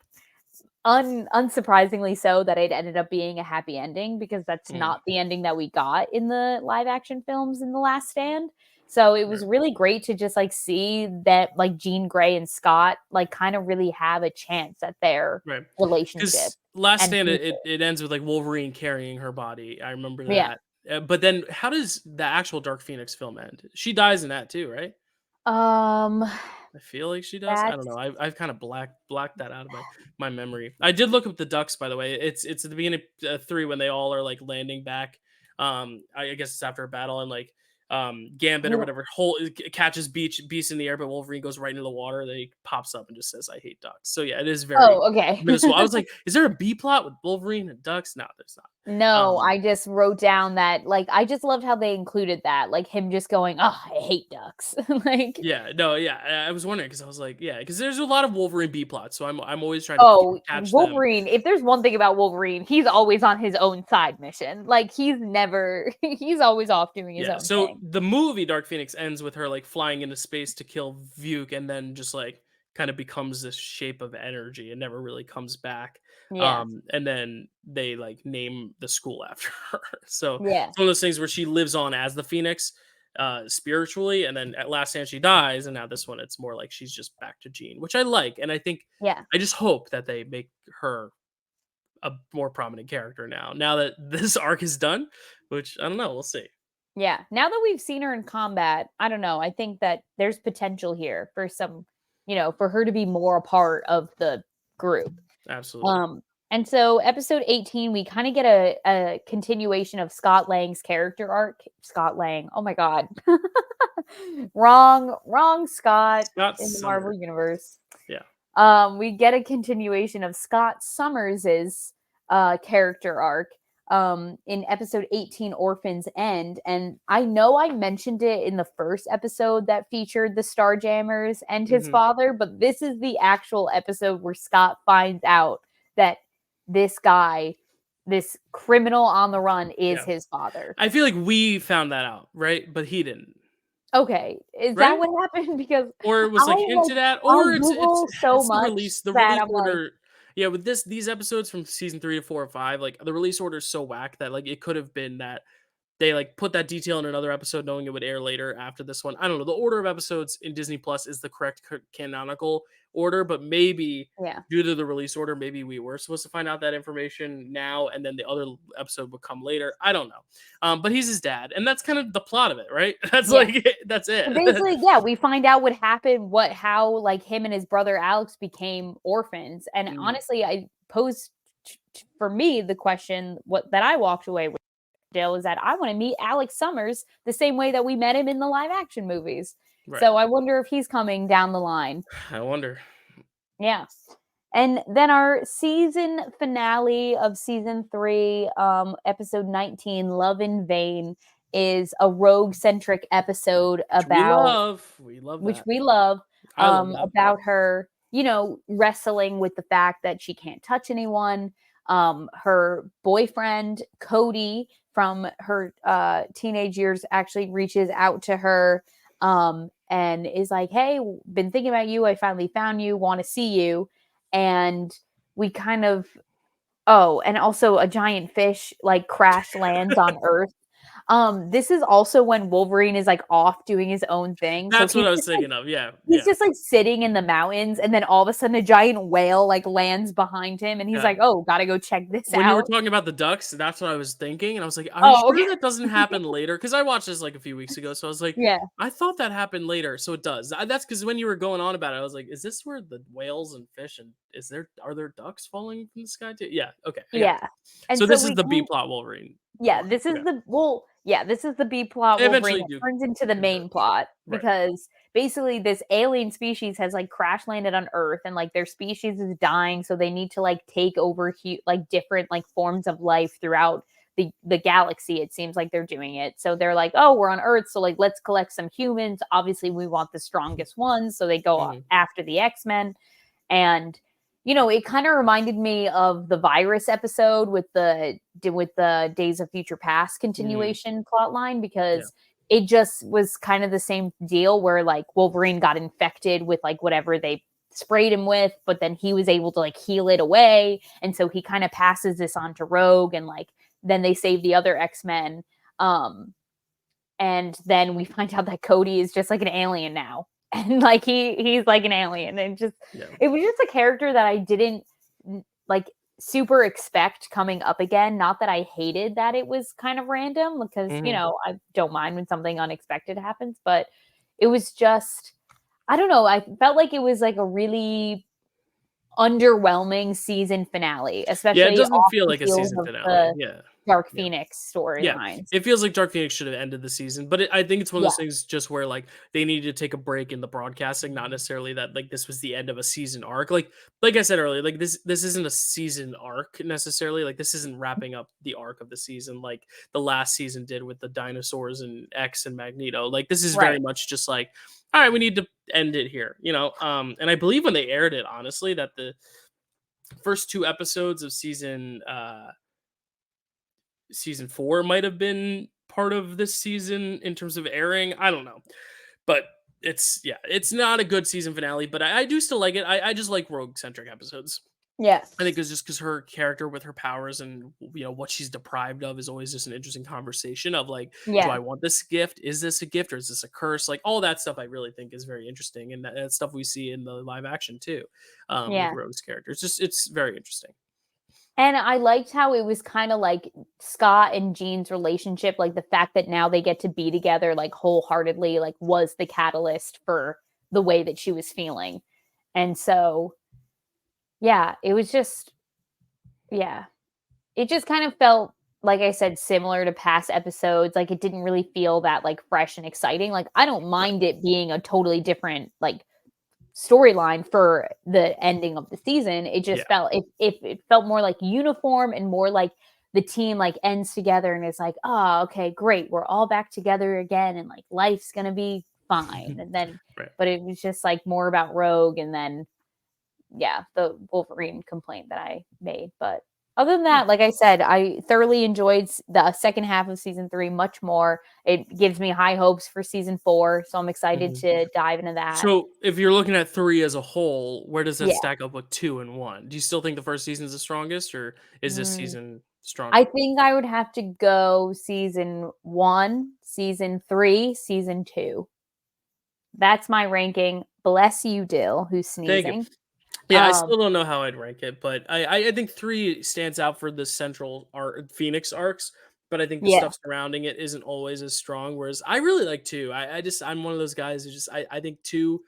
unsurprisingly so, that it ended up being a happy ending, because that's Mhm. not the ending that we got in the live action films in The Last Stand. So it Right. was really great to just like see that like Jean Grey and Scott like kind of really have a chance at their Right. relationship Because Last and Stand, future. it ends with like Wolverine carrying her body. I remember Yeah. that. But then how does the actual Dark Phoenix film end? She dies in that too, right? Um I feel like she does. I don't know. that's I've kind of blacked that out of my memory. I did look up the ducks, by the way. It's at the beginning of 3 when they all are like landing back. I guess it's after a battle and like Gambit or oh, whatever catches beast in the air, but Wolverine goes right into the water. Then he pops up and just says, "I hate ducks." So yeah, it is very okay. minuscule. I was like, is there a B plot with Wolverine and ducks? No, there's not. No, Um, I just wrote down that like I just loved how they included that, like him just going, "Oh, I hate ducks." Like, yeah, no, yeah. I was wondering because I was like, yeah, because there's a lot of Wolverine B plots, so I'm always trying to oh, catch them. Wolverine, if there's one thing about Wolverine, he's always on his own side mission. Like he's never he's always off doing his Yeah, own so thing. the movie Dark Phoenix ends with her like flying into space to kill Vuk and then just like kind of becomes this shape of energy and never really comes back. Yeah. And then they like name the school after her. So Yeah. it's one of those things where she lives on as the Phoenix spiritually, and then at last stand she dies, and now this one it's more like she's just back to Jean, which I like, and I think Yeah. I just hope that they make her a more prominent character now that this arc is done, which I don't know, we'll see. Yeah. Now that we've seen her in combat, I don't know. I think that there's potential here for some, for her to be more a part of the group. Absolutely. Um, and so episode 18, we kind of get a continuation of Scott Lang's character arc. Scott Lang. Oh my God. wrong Scott Scott in the Marvel Summers. universe. Yeah. We get a continuation of Scott Summers's character arc in episode 18, Orphan's End. And I know I mentioned it in the first episode that featured the Starjammers and his Mhm. father, but this is the actual episode where Scott finds out that this guy, this criminal on the run, is Yeah. his father. I feel like we found that out, right? But he didn't, Okay, is that right? what happened? Because Or it was, I like, like hinted at, I or Google so it's much the that release I'm like, order. Yeah, with these episodes from season 3 to 4 or 5, like, the release order is so whack that, like, it could have been that they like put that detail in another episode knowing it would air later after this one. I don't know. The order of episodes in Disney Plus is the correct canonical order, but maybe Yeah. due to the release order, maybe we were supposed to find out that information now, and then the other episode would come later. I don't know. But he's his dad, and that's kind of the plot of it, right? That's Yeah. like that's it. So basically, yeah, we find out what happened, how like him and his brother Alex became orphans. And honestly, I posed for me the question that I walked away with, Dale, is that I want to meet Alex Summers the same way that we met him in the live action movies. Right. So I wonder if he's coming down the line. I wonder. Yeah. And then our season finale of season 3, episode 19, Love in Vain, is a rogue-centric episode about we love which that. we love, I love that. about her, wrestling with the fact that she can't touch anyone. Her boyfriend, Cody, from her teenage years, actually reaches out to her and is like, hey, been thinking about you. I finally found you, want to see you. And we kind of, and also a giant fish like crash lands on Earth. This is also when Wolverine is like off doing his own thing. That's so what I was thinking of. Yeah. He's just like sitting in the mountains, and then all of a sudden a giant whale like lands behind him, and he's like, "Oh, gotta go check this out." When you were talking about the ducks, that's what I was thinking, and I was like, "Are you sure that doesn't happen later?" Because I watched this like a few weeks ago, so I was like, "Yeah, I thought that happened later." So it does. That's because when you were going on about it, I was like, "Is this where the whales and fish and are there ducks falling from the sky too?" Yeah. Okay. Yeah. And so this is the B plot Wolverine. Yeah, this is this is the B plot Wolverine that turns into the main plot because basically this alien species has like crash landed on Earth, and like their species is dying, so they need to like take over like different like forms of life throughout the galaxy. It seems like they're doing it. So they're like, oh, we're on Earth, so like let's collect some humans. Obviously, we want the strongest ones, so they go after the X-Men. And it kind of reminded me of the virus episode with the Days of Future Past continuation plot line, because it just was kind of the same deal where like Wolverine got infected with like whatever they sprayed him with, but then he was able to like heal it away. And so he kind of passes this on to Rogue, and like then they save the other X-Men. And then we find out that Cody is just like an alien now. And like he's like an alien, and it was just a character that I didn't like super expect coming up again. Not that I hated that it was kind of random, because I don't mind when something unexpected happens, but it was just, I don't know, I felt like it was like a really underwhelming season finale, especially it doesn't feel like a season finale. Dark Phoenix storyline. It feels like Dark Phoenix should have ended the season, but I think it's one of those things just where like they needed to take a break in the broadcasting, not necessarily that like this was the end of a season arc. Like I said earlier, like this isn't a season arc necessarily. Like this isn't wrapping up the arc of the season like the last season did with the dinosaurs and X and Magneto. Like this is very much just like, all right, we need to end it here, and I believe when they aired it, honestly, that the first 2 episodes of season 4 might have been part of this season in terms of airing. I don't know, but it's not a good season finale, but I do still like it. I just like rogue centric episodes. Yeah, I think it's just because her character with her powers and what she's deprived of is always just an interesting conversation of like, do I want this gift? Is this a gift or is this a curse? Like all that stuff I really think is very interesting, and that's stuff we see in the live action too, with Rogue's character. It's very interesting. And I liked how it was kind of like Scott and Jean's relationship, like the fact that now they get to be together like wholeheartedly, like was the catalyst for the way that she was feeling. And so it was just, it just kind of felt, like I said, similar to past episodes. Like it didn't really feel that like fresh and exciting. Like I don't mind it being a totally different like storyline for the ending of the season. It just felt it felt more like uniform and more like the team like ends together and it's like, oh, okay, great, we're all back together again, and like life's gonna be fine. And then but it was just like more about Rogue, and then the Wolverine complaint that I made. But other than that, like I said, I thoroughly enjoyed the second half of season 3 much more. It gives me high hopes for season 4, so I'm excited to dive into that. So if you're looking at 3 as a whole, where does that stack up with 2 and 1? Do you still think the first season is the strongest, or is this season stronger? I think I would have to go season 1, season 3, season 2. That's my ranking. Bless you, Dill, who's Thank you. sneezing. Yeah, I Um, still don't know how I'd rank it, but I think 3 stands out for the central arc Phoenix arcs, but I think the yeah. stuff surrounding it isn't always as strong, whereas I really like 2. I'm one of those guys who just I think 2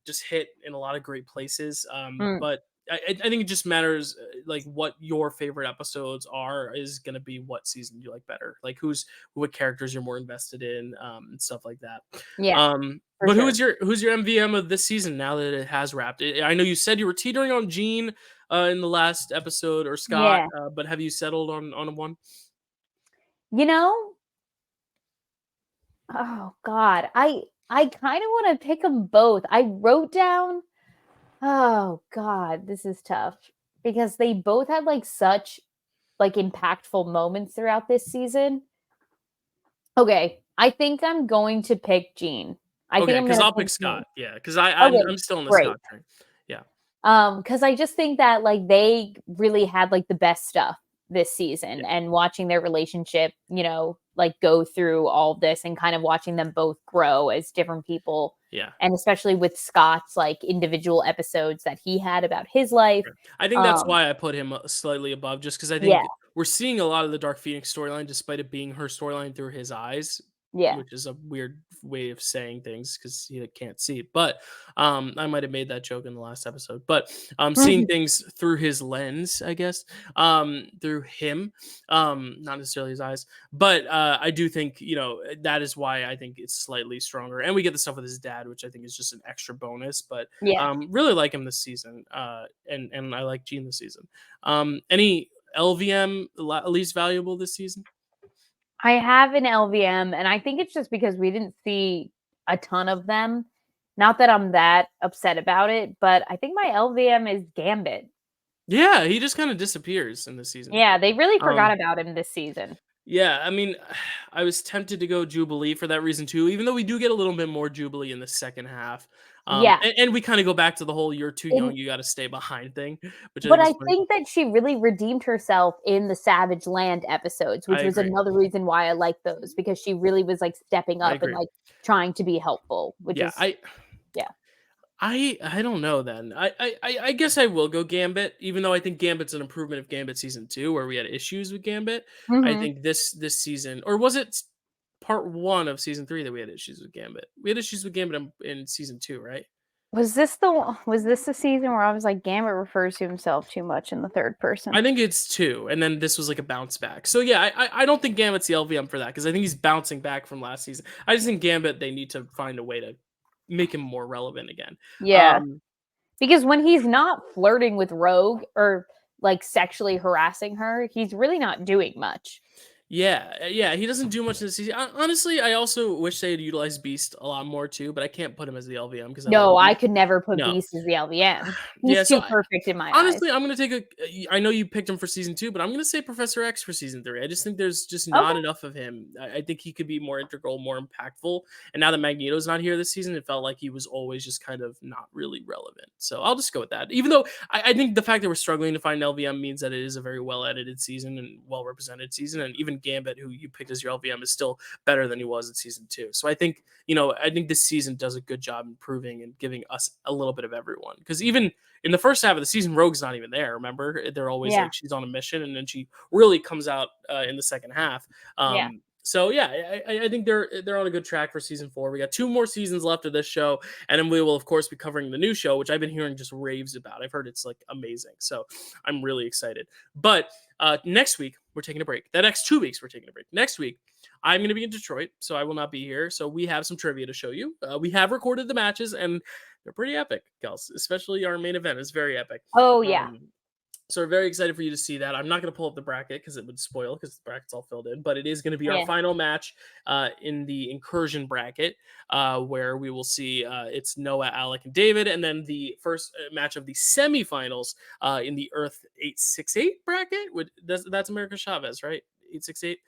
just hit in a lot of great places, Mm, but I think it just matters, like, what your favorite episodes are is gonna be what season you like better, like, what characters you're more invested in, and stuff like that. yeah, for But sure. who's your MVM of this season now that it has wrapped? I know you said you were teetering on Gene in the last episode or Scott, Yeah. but have you settled on one? You know, oh god, I kind of want to pick them both. I wrote down, oh god, this is tough because they both had like such like impactful moments throughout this season. Okay, I think I'm going to pick Gene. I think Okay, I'm because going to I'll pick pick Gene. Scott. Yeah, because Okay, I'm still in the great. Scott train. Yeah, Because I just think that like they really had like the best stuff this season, yeah, and watching their relationship, like go through all of this and kind of watching them both grow as different people, yeah. and especially with Scott's like individual episodes that he had about his life. Right. I think that's Um, why I put him slightly above, just because I yeah, think we're seeing a lot of the Dark Phoenix storyline, despite it being her storyline through his eyes, yeah. which is a weird way of saying things because he can't see it. But I might have made that joke in the last episode. But seeing things through his lens, I guess, through him, not necessarily his eyes. But I do think that is why I think it's slightly stronger, and we get the stuff with his dad, which I think is just an extra bonus. But Yeah. really like him this season, and I like Gene this season. Any LVM least valuable this season? I have an LVM, and I think it's just because we didn't see a ton of them. Not that I'm that upset about it, but I think my LVM is Gambit. Yeah, he just kind of disappears in this season. Yeah, they really forgot Um, about him this season. yeah, I mean, I was tempted to go Jubilee for that reason too, even though we do get a little bit more Jubilee in the second half. Yeah. And we kind of go back to the whole "you're too And young, you got to stay behind" thing, which I but think is I funny. think that she really redeemed herself in the Savage Land episodes, I which was agree. another reason why I like those, because she really was, like, stepping I up and, agree. like, trying to be helpful, which Yeah, is yeah. I don't know then. I guess I will go Gambit, even though I think Gambit's an improvement of Gambit season 2 where we had issues with Gambit. I Mhm. think this season, or was it part 1 of season 3 that we had issues with Gambit? We had issues with Gambit in season 2, right? Was this the season where I was like, Gambit refers to himself too much in the third person? I think it's 2, and then this was like a bounce back. So yeah, I don't think Gambit's the LVM for that because I think he's bouncing back from last season. I just think Gambit they need to find a way to make him more relevant again. Yeah. Um, Because when he's not flirting with Rogue or, like, sexually harassing her, he's really not doing much. Yeah, yeah, he doesn't do much in the season. Honestly, I also wish they had utilized Beast a lot more too, but I can't put him as the LVM because I love No, I Beast. could never put No, Beast as the LVM. yeah. He's So too perfect in my eyes. honestly, I'm gonna take a. I know you picked him for season 2, but I'm gonna say Professor X for season 3. I just think there's just not Okay. enough of him. I think he could be more integral, more impactful. And now that Magneto's not here this season, it felt like he was always just kind of not really relevant. So I'll just go with that. Even though I think the fact that we're struggling to find LVM means that it is a very well edited season and well represented season. And even Gambit, who you picked as your LVM, is still better than he was in season 2. So I think this season does a good job improving and giving us a little bit of everyone. Because even in the first half of the season, Rogue's not even there. Remember, they're always Yeah. like she's on a mission, and then she really comes out in the second half. Yeah. So yeah, I think they're on a good track for season 4. We got 2 more seasons left of this show, and then we will of course be covering the new show, which I've been hearing just raves about. I've heard it's like amazing, so I'm really excited. But next week we're taking a break. The next 2 weeks we're taking a break. Next week I'm going to be in Detroit, so I will not be here. So we have some trivia to show you. We have recorded the matches, and they're pretty epic, Kels. Especially our main event is very epic. Oh, yeah. Um, so we're very excited for you to see that. I'm not going to pull up the bracket because it would spoil because the bracket's all filled in. But it is going to be our Yeah. final match in the incursion bracket, where we will see it's Noah, Alec, and David, and then the first match of the semifinals in the Earth 868 bracket. That's America Chavez, right? 868,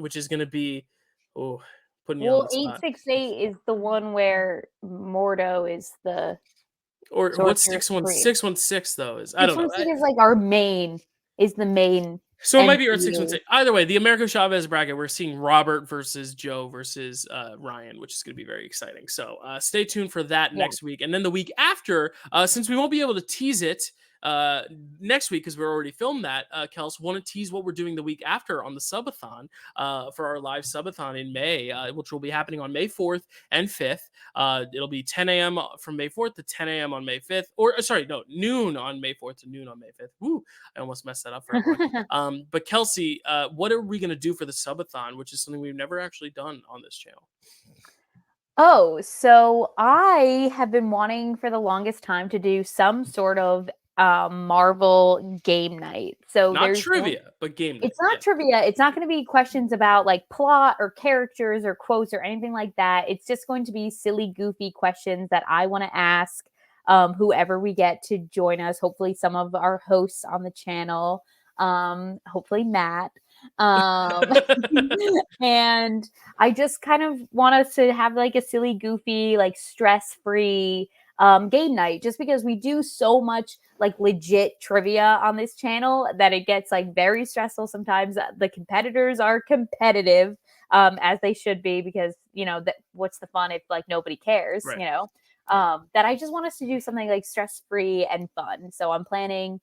which is going to be putting you on Well, the spot. 868 is the one where Mordo is the Or what's sorcerer supreme. 616 though? Is I don't know. 616 is like our main is the main So it might be Earth MCU. 616. Either way, the Americo Chavez bracket, we're seeing Robert versus Joe versus Ryan, which is going to be very exciting. So stay tuned for that Yeah. next week. And then the week after, since we won't be able to tease it uh, next week because we're already filmed that, Kels, want to tease what we're doing the week after on the subathon for our live subathon in May, which will be happening on May 4th and 5th. It'll be 10 a.m. from May 4th to 10 a.m. on May 5th. Or, sorry, no, noon on May 4th to noon on May 5th. Woo, I almost messed that up for everyone. But Kelsey, what are we going to do for the subathon, which is something we've never actually done on this channel? Oh, so I have been wanting for the longest time to do some sort of Marvel game night. So Not there's trivia, but game night. it's not Yeah. trivia. It's not going to be questions about like plot or characters or quotes or anything like that. It's just going to be silly, goofy questions that I want to ask whoever we get to join us. Hopefully, some of our hosts on the channel. Hopefully, Matt. Um, and I just kind of want us to have like a silly, goofy, like stress-free game night, just because we do so much like legit trivia on this channel that it gets like very stressful sometimes. The competitors are competitive, as they should be, because that what's the fun if like nobody cares, Right. that I just want us to do something like stress-free and fun. So I'm planning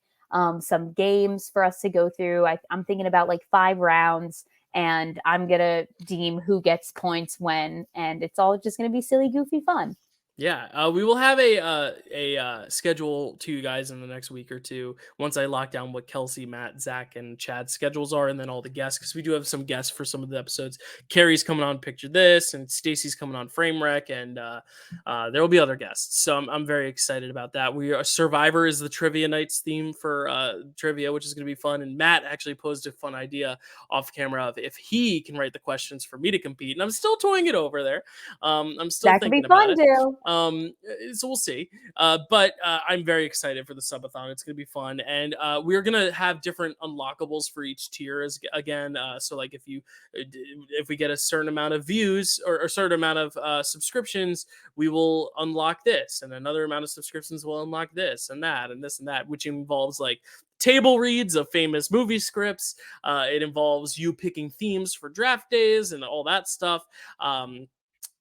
some games for us to go through. I'm thinking about like 5 rounds, and I'm gonna deem who gets points when, and it's all just gonna be silly, goofy fun. Yeah, we will have a schedule to you guys in the next week or two once I lock down what Kelsey, Matt, Zach, and Chad's schedules are, and then all the guests, because we do have some guests for some of the episodes. Carrie's coming on Picture This, and Stacy's coming on Frame Rec, and there will be other guests. So I'm very excited about that. Survivor is the trivia nights theme for trivia, which is going to be fun. And Matt actually posed a fun idea off camera of if he can write the questions for me to compete, and I'm still toying it over there. I'm still That could be thinking about fun it. too. So we'll see. But I'm very excited for the subathon. It's going to be fun, and we're going to have different unlockables for each tier again. So like if we get a certain amount of views or a certain amount of subscriptions, we will unlock this, and another amount of subscriptions will unlock this and that and this and that, which involves like table reads of famous movie scripts. It involves you picking themes for draft days and all that stuff.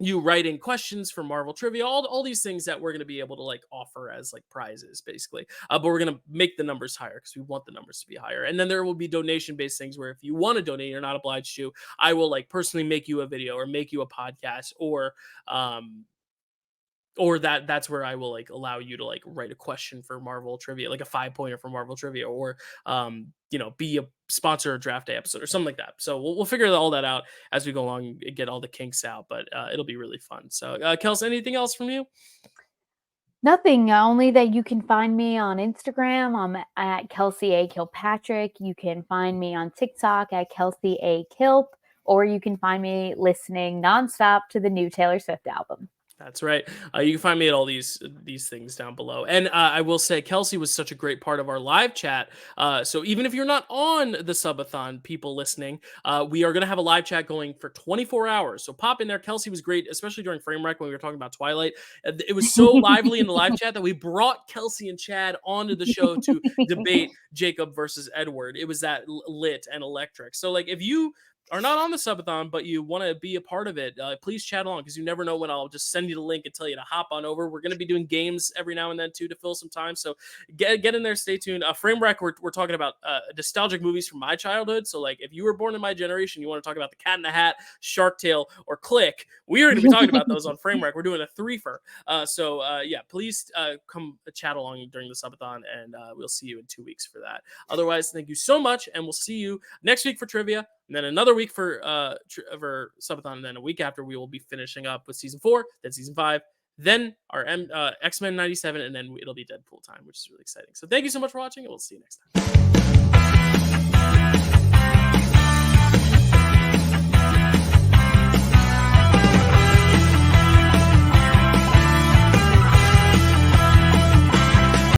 You writing questions for Marvel trivia, all these things that we're going to be able to like offer as like prizes basically. But we're going to make the numbers higher because we want the numbers to be higher. And then there will be donation based things where if you want to donate, you're not obliged to. I will like personally make you a video or make you a podcast, or that's where I will like allow you to like write a question for Marvel trivia, like a 5-pointer for Marvel trivia, or be a sponsor a draft day episode or something like that. So we'll figure all that out as we go along and get all the kinks out, but it'll be really fun. So Kels, anything else from you? Nothing, only that you can find me on Instagram. I'm at Kelsey A. Kilpatrick. You can find me on TikTok at Kelsey A. Kilp, or you can find me listening nonstop to the new Taylor Swift album. That's right. You can find me at all these things down below. And I will say, Kelsey was such a great part of our live chat. So even if you're not on the subathon, people listening, we are going to have a live chat going for 24 hours. So pop in there. Kelsey was great, especially during Frame Rec when we were talking about Twilight. It was so lively in the live chat that we brought Kelsey and Chad onto the show to debate Jacob versus Edward. It was that lit and electric. So like if you are not on the subathon, but you want to be a part of it, please chat along, because you never know when I'll just send you the link and tell you to hop on over. We're going to be doing games every now and then too to fill some time. So get in there, stay tuned. Frame Rec, we're talking about nostalgic movies from my childhood. So like if you were born in my generation, you want to talk about The Cat in the Hat, Shark Tale, or Click, we are going to be talking about those on Frame Rec. We're doing a threefer. So please come chat along during the subathon, and we'll see you in 2 weeks for that. Otherwise, thank you so much, and we'll see you next week for trivia. And then another week for subathon, and then a week after we will be finishing up with season 4, then season 5, then our X-Men 97, and then it'll be Deadpool time, which is really exciting. So thank you so much for watching, and we'll see you next time.